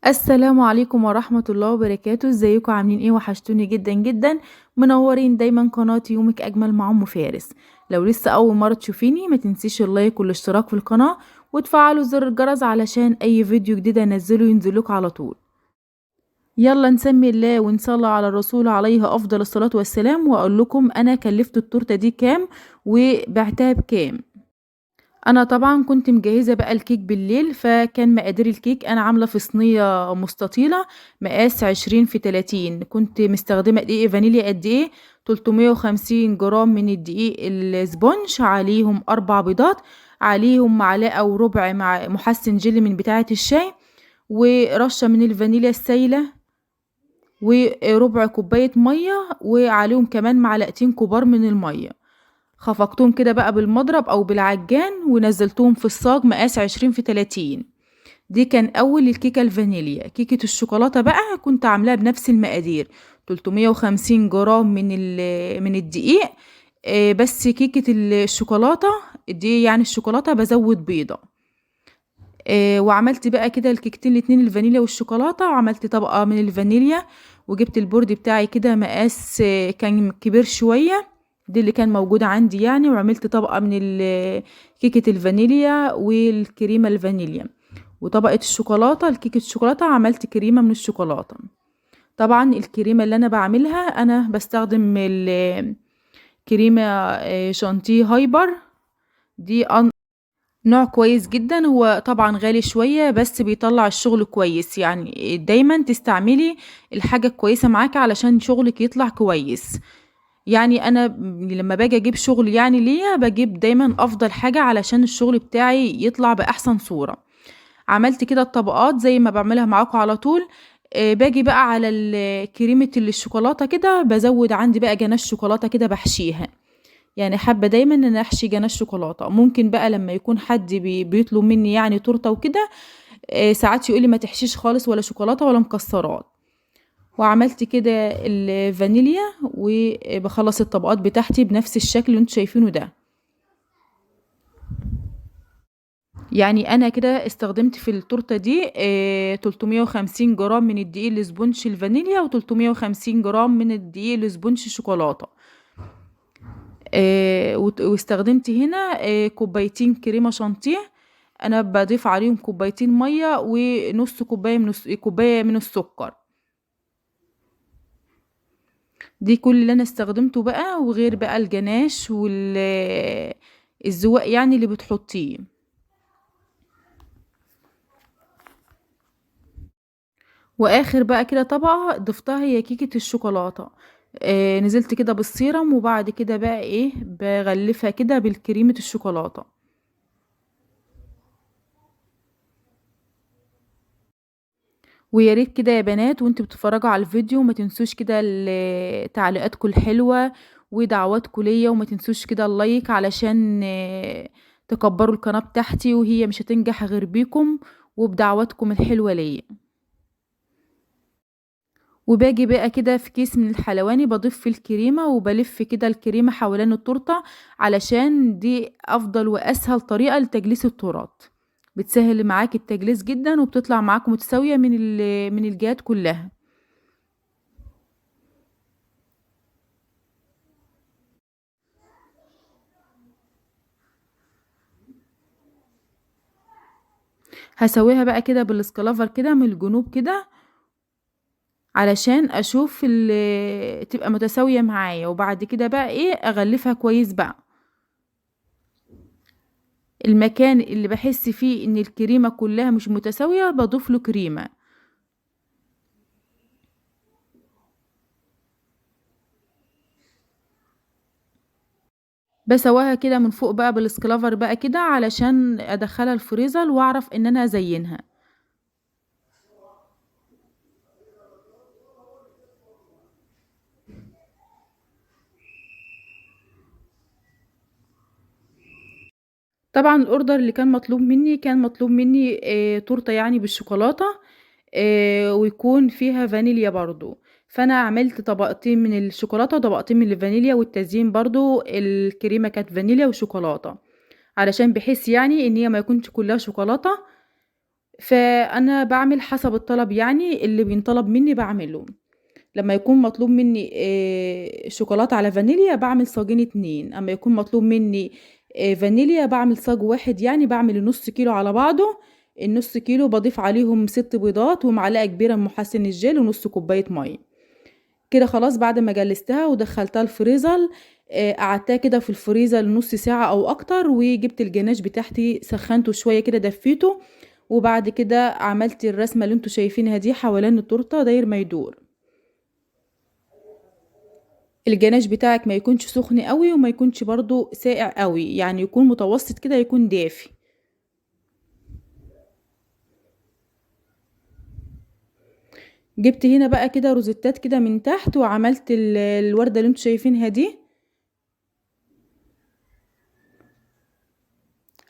السلام عليكم ورحمة الله وبركاته، ازيكم عاملين ايه؟ وحشتوني جدا جدا. منورين دايما قناة يومك اجمل مع ام فارس. لو لسه اول مرة تشوفيني ما تنسيش اللايك والاشتراك في القناة وتفعلوا زر الجرس علشان اي فيديو جديد انزله ينزلوك على طول. يلا نسمي الله ونصلي على الرسول عليه افضل الصلاة والسلام، واقول لكم انا كلفت التورتة دي كام وبعتها بكام. انا طبعا كنت مجهزه بقى الكيك بالليل، فكان مقادير الكيك انا عامله في صينيه مستطيله مقاس 20 في 30. كنت مستخدمه دقيق فانيليا قد ايه؟ 350 جرام من الدقيق السبونج، عليهم 4 بيضات، عليهم معلقه وربع مع محسن جيلي من بتاعه الشاي، ورشه من الفانيليا السايله، وربع كوبايه ميه، وعليهم كمان معلقتين كبار من الميه. خفقتهم كده بقى بالمضرب او بالعجان ونزلتهم في الصاج مقاس 20 في 30. دي كان اول الكيكة الفانيليا. كيكة الشوكولاتة بقى كنت عاملاها بنفس المقادير، 350 جرام من الدقيق. بس كيكة الشوكولاتة دي يعني الشوكولاتة بزود بيضة. وعملت بقى كده الكيكتين الاتنين، الفانيليا والشوكولاتة، وعملت طبقة من الفانيليا، وجبت البورد بتاعي كده مقاس كان كبير شوية، دي اللي كان موجود عندي يعني، وعملت طبقة من كيكة الفانيليا والكريمة الفانيليا، وطبقة الشوكولاتة الكيكة الشوكولاتة عملت كريمة من الشوكولاتة. طبعا الكريمة اللي انا بعملها انا بستخدم الكريمة شانتيه هايبر. دي نوع كويس جدا، هو طبعا غالي شوية بس بيطلع الشغل كويس، يعني دايما تستعملي الحاجة كويسة معاكي علشان شغلك يطلع كويس. يعني انا لما باجي اجيب شغل يعني ليا بجيب دايما افضل حاجة علشان الشغل بتاعي يطلع باحسن صورة. عملت كده الطبقات زي ما بعملها معاكم على طول. باجي بقى على كريمة الشوكولاتة كده، بزود عندي بقى جناش شوكولاتة كده بحشيها. يعني حابة دايما ان أنا احشي جناش شوكولاتة. ممكن بقى لما يكون حد بيطلب مني يعني تورتة وكده، ساعات يقولي ما تحشيش خالص ولا شوكولاتة ولا مكسرات. وعملت كده الفانيليا، وبخلص الطبقات بتاعتي بنفس الشكل اللي انتوا شايفينه ده. يعني انا كده استخدمت في التورته دي 350 جرام من الدقيق الاسبونج الفانيليا، و350 جرام من الدقيق الاسبونج الشوكولاته. واستخدمت هنا كوبايتين كريمه شانتيه، انا بضيف عليهم كوبايتين ميه ونص كوبايه من السكر. دي كل اللي انا استخدمته بقى، وغير بقى الجناش الزواق يعني اللي بتحطيه. واخر بقى كده طبقة ضفتها هي كيكة الشوكولاتة. نزلت كده بالسيرم، وبعد كده بقى ايه بغلفها كده بالكريمة الشوكولاتة. ويا ريت كده يا بنات وانتوا بتتفرجوا على الفيديو ما تنسوش كده تعليقاتكم الحلوة ودعواتكم ليا، وما تنسوش كده اللايك علشان تكبروا القناة بتاعتي، وهي مش هتنجح غير بيكم وبدعواتكم الحلوة ليا. وباجي بقى كده في كيس من الحلواني بضيف فيه الكريمة، وبلف كده الكريمة حوالين التورتة، علشان دي افضل واسهل طريقة لتجليس التورت. بتسهل معاك التجليس جدا، وبتطلع معاك متساوية من الجهات كلها. هسويها بقى كده بالاسكالافر كده من الجنوب كده، علشان اشوف تبقى متساوية معايا، وبعد كده بقى ايه اغلفها كويس بقى. المكان اللي بحس فيه ان الكريمة كلها مش متساوية بضيف له كريمة. بسواها كده من فوق بقى بالسكلافر بقى كده علشان ادخلها الفريزر واعرف ان انا ازينها. طبعا الاوردر اللي كان مطلوب مني كان مطلوب مني تورته يعني بالشوكولاته، ويكون فيها فانيليا برضو. فانا عملت طبقتين من الشوكولاته وطبقتين من الفانيليا، والتزيين برضو الكريمه كانت فانيليا وشوكولاته، علشان بحيث يعني ان هي ما يكونش كلها شوكولاته. فانا بعمل حسب الطلب، يعني اللي بينطلب مني بعمله. لما يكون مطلوب مني شوكولاتة على فانيليا بعمل صاجين 2، اما يكون مطلوب مني فانيليا بعمل صاج واحد، يعني بعمل النص كيلو على بعضه. النص كيلو بضيف عليهم 6 بيضات ومعلقة كبيرة من محسن الجيل ونص كوباية مية. كده خلاص بعد ما جلستها ودخلتها الفريزر، قعدتها كده في الفريزر لنص ساعة او اكتر، وجبت الجناش بتاعتي سخنته شوية كده دفيته. وبعد كده عملت الرسمة اللي انتوا شايفينها دي حوالين التورتة داير ما يدور. الجناش بتاعك ما يكونش سخن قوي وما يكونش برضو ساقع قوي، يعني يكون متوسط كده، يكون دافي. جبت هنا بقى كده روزيتات كده من تحت، وعملت الوردة اللي انتوا شايفينها دي.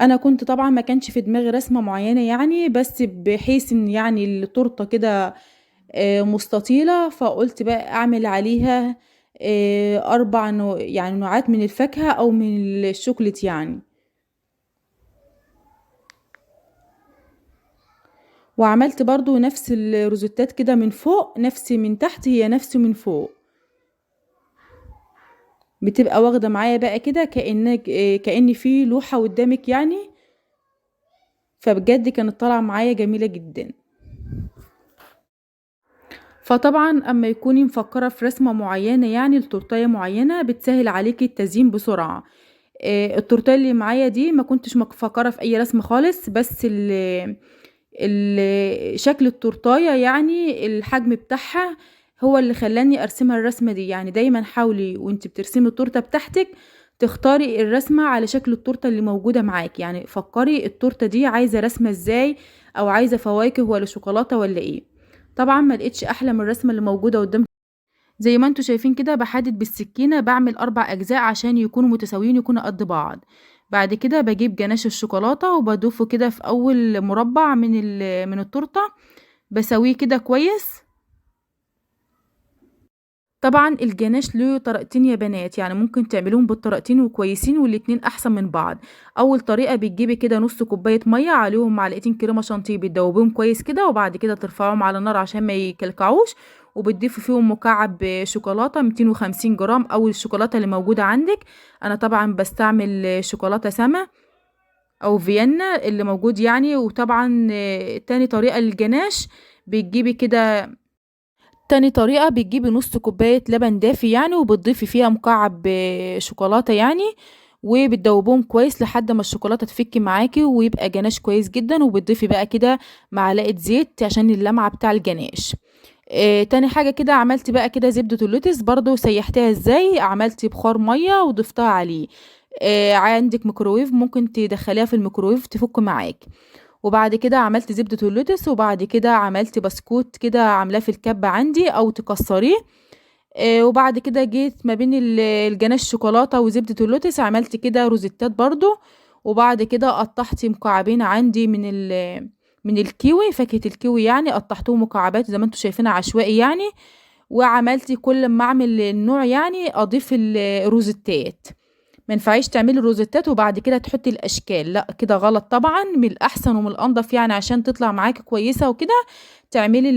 انا كنت طبعا ما كانش في دماغي رسمة معينة يعني، بس بحيث ان يعني التورتة كده مستطيلة، فقلت بقى اعمل عليها 4 يعني نوعات من الفاكهة او من الشوكولات يعني. وعملت برضو نفس الروزيتات كده من فوق، نفس من تحت هي نفس من فوق. بتبقى واخدة معايا بقى كده كأنك كأن في لوحة قدامك يعني. فبجد كانت طالعة معايا جميلة جدا. فطبعا اما يكوني مفكرة في رسمة معينة يعني لتورتاية معينة بتسهل عليكي التزيين بسرعة. التورتاية اللي معايا دي ما كنتش مفكرة في اي رسمة خالص، بس شكل التورتاية يعني الحجم بتاعها هو اللي خلاني ارسمها الرسمة دي. يعني دايما حاولي وانت بترسمي التورتة بتاعتك تختاري الرسمة على شكل التورتة اللي موجودة معاك، يعني فكري التورتة دي عايزة رسمة ازاي، او عايزة فواكه ولا شوكولاتة ولا ايه. طبعا ما لقيتش احلى من الرسمة اللي موجودة قدام. زي ما انتوا شايفين كده بحدد بالسكينة، بعمل 4 اجزاء عشان يكونوا متساويين، يكونوا قد بعض. بعد كده بجيب جناش الشوكولاتة وبضيفه كده في اول مربع من التورتة، بسويه كده كويس. طبعا الجناش له طريقتين يا بنات، يعني ممكن تعملوهم بالطريقتين وكويسين، والاتنين احسن من بعض. اول طريقة بتجيبي كده نص كوباية مية عليهم معلقتين كريمة شانتيه، بتدوبيهم كويس كده، وبعد كده ترفعوهم على النار عشان ما يكلكعوش. وبتضيفي فيهم مكعب شوكولاتة 250 جرام او الشوكولاتة اللي موجودة عندك. انا طبعا بستعمل شوكولاتة سما او فيينا اللي موجود يعني. وطبعا تاني طريقة للجناش بتجيبي كده تاني طريقة بتجيبي نص كوباية لبن دافي يعني، وبتضيفي فيها مكعب شوكولاتة يعني، وبتدوبوهم كويس لحد ما الشوكولاتة تفك معاكي ويبقى جناش كويس جدا. وبتضيفي بقى كده معلقة زيت عشان اللمعة بتاع الجناش. تاني حاجة كده عملت بقى كده زبدة اللوتس، برضو سيحتها ازاي، عملت بخار مية وضفتها عليه. عندك ميكروويف ممكن تدخليها في الميكروويف تفك معاك. وبعد كده عملت زبدة اللوتس، وبعد كده عملت بسكوت كده عاملاه في الكبة عندي او تكسريه. وبعد كده جيت ما بين الجناش الشوكولاتة وزبدة اللوتس عملت كده روزيتات برضو. وبعد كده قطعت مكعبين عندي من الكيوي، فاكهة الكيوي يعني، قطعتهم مكعبات زي ما انتوا شايفينها عشوائي يعني. وعملت كل ما اعمل النوع يعني اضيف الروزيتات. ما ينفعيش تعملي الروزيتات وبعد كده تحطي الاشكال، لا كده غلط طبعا. من الاحسن ومن الانضف يعني عشان تطلع معاكي كويسه وكده تعملي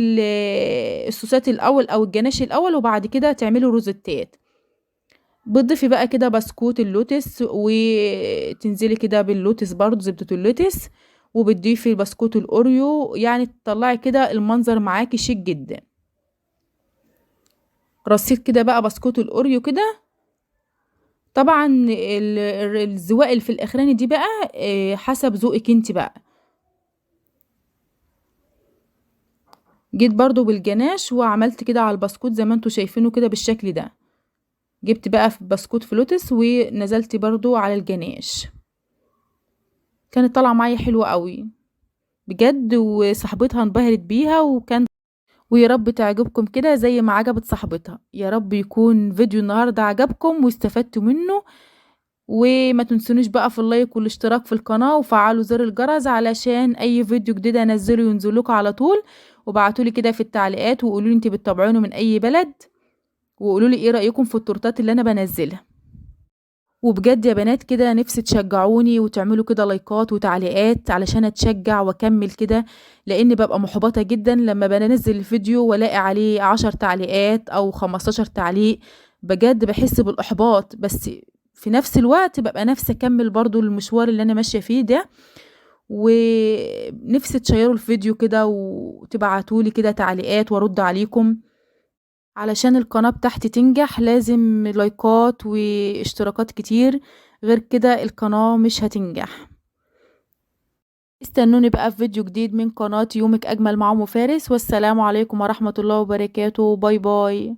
الصوصات الاول او الجناش الاول، وبعد كده تعملي روزيتات. بتضيفي بقى كده بسكوت اللوتس وتنزلي كده باللوتس برضو زبدة اللوتس، وبتضيفي بسكوت الاوريو، يعني تطلعي كده المنظر معاكي شيك جدا. رصيت كده بقى بسكوت الاوريو كده. طبعا الزواق اللي في الاخراني دي بقى حسب ذوقك انت بقى. جيت برضو بالجناش وعملت كده على البسكوت زي ما انتوا شايفينه كده بالشكل ده. جبت بقى في بسكوت فلوتس ونزلت برضو على الجناش. كانت طالعه معايا حلوه قوي بجد، وصاحبتها انبهرت بيها. ويا رب تعجبكم كده زي ما عجبت صاحبتها. يا رب يكون فيديو النهارده عجبكم واستفدتوا منه. وما تنسونيش بقى في اللايك والاشتراك في القناة وفعلوا زر الجرس علشان اي فيديو جديد انزله ينزلوكوا على طول. وبعتولي كده في التعليقات وقولولي انتي بتتابعوني من اي بلد، وقولولي ايه رأيكم في التورتات اللي انا بنزلها. وبجد يا بنات كده نفسي تشجعوني وتعملوا كده لايكات وتعليقات علشان اتشجع واكمل كده، لان ببقى محبطة جدا لما بنزل الفيديو والاقي عليه 10 تعليقات او 15 تعليق. بجد بحس بالاحباط، بس في نفس الوقت ببقى نفسي اكمل برضو المشوار اللي انا ماشية فيه ده. ونفسي تشيروا الفيديو كده وتبعتولي كده تعليقات وارد عليكم، علشان القناة بتاعتي تنجح لازم لايكات واشتراكات كتير، غير كده القناة مش هتنجح. استنوني بقى في فيديو جديد من قناة يومك أجمل مع أم فارس، والسلام عليكم ورحمة الله وبركاته. باي باي.